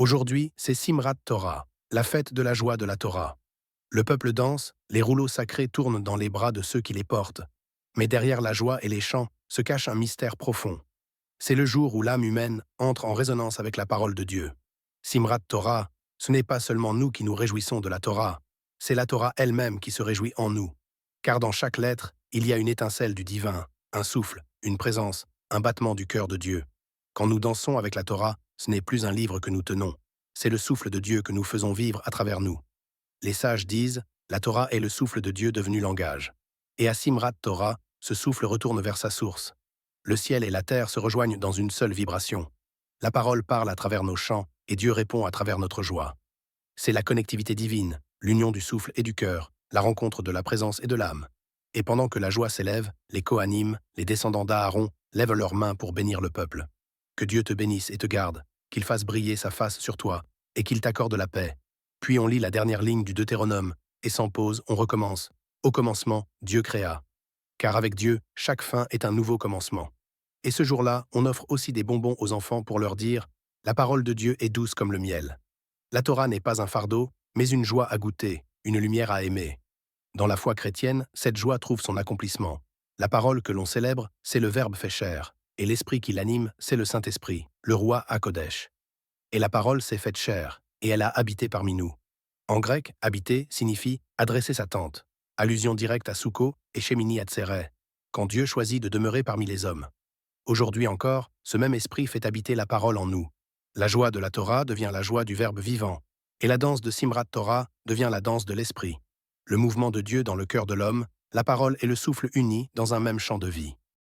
Aujourd'hui, c'est Simrat Torah, la fête de la joie de la Torah. Le peuple danse, les rouleaux sacrés tournent dans les bras de ceux qui les portent. Mais derrière la joie et les chants se cache un mystère profond. C'est le jour où l'âme humaine entre en résonance avec la parole de Dieu. Simrat Torah, ce n'est pas seulement nous qui nous réjouissons de la Torah, c'est la Torah elle-même qui se réjouit en nous. Car dans chaque lettre, il y a une étincelle du divin, un souffle, une présence, un battement du cœur de Dieu. Quand nous dansons avec la Torah, ce n'est plus un livre que nous tenons, c'est le souffle de Dieu que nous faisons vivre à travers nous. Les sages disent, la Torah est le souffle de Dieu devenu langage. Et à Simrat Torah, ce souffle retourne vers sa source. Le ciel et la terre se rejoignent dans une seule vibration. La parole parle à travers nos chants et Dieu répond à travers notre joie. C'est la connectivité divine, l'union du souffle et du cœur, la rencontre de la présence et de l'âme. Et pendant que la joie s'élève, les Kohanim, les descendants d'Aaron, lèvent leurs mains pour bénir le peuple. Que Dieu te bénisse et te garde, qu'il fasse briller sa face sur toi, et qu'il t'accorde la paix. Puis on lit la dernière ligne du Deutéronome, et sans pause, on recommence. Au commencement, Dieu créa. Car avec Dieu, chaque fin est un nouveau commencement. Et ce jour-là, on offre aussi des bonbons aux enfants pour leur dire « La parole de Dieu est douce comme le miel ». La Torah n'est pas un fardeau, mais une joie à goûter, une lumière à aimer. Dans la foi chrétienne, cette joie trouve son accomplissement. La parole que l'on célèbre, c'est le Verbe fait chair, et l'Esprit qui l'anime, c'est le Saint-Esprit, le Roi Hakodesh. Et la parole s'est faite chair, et elle a habité parmi nous. En grec, habiter signifie adresser sa tente, allusion directe à Souko et Shemini Atzeret, quand Dieu choisit de demeurer parmi les hommes. Aujourd'hui encore, ce même esprit fait habiter la parole en nous. La joie de la Torah devient la joie du Verbe vivant, et la danse de Simrat Torah devient la danse de l'Esprit. Le mouvement de Dieu dans le cœur de l'homme, la parole et le souffle unis dans un même champ de vie.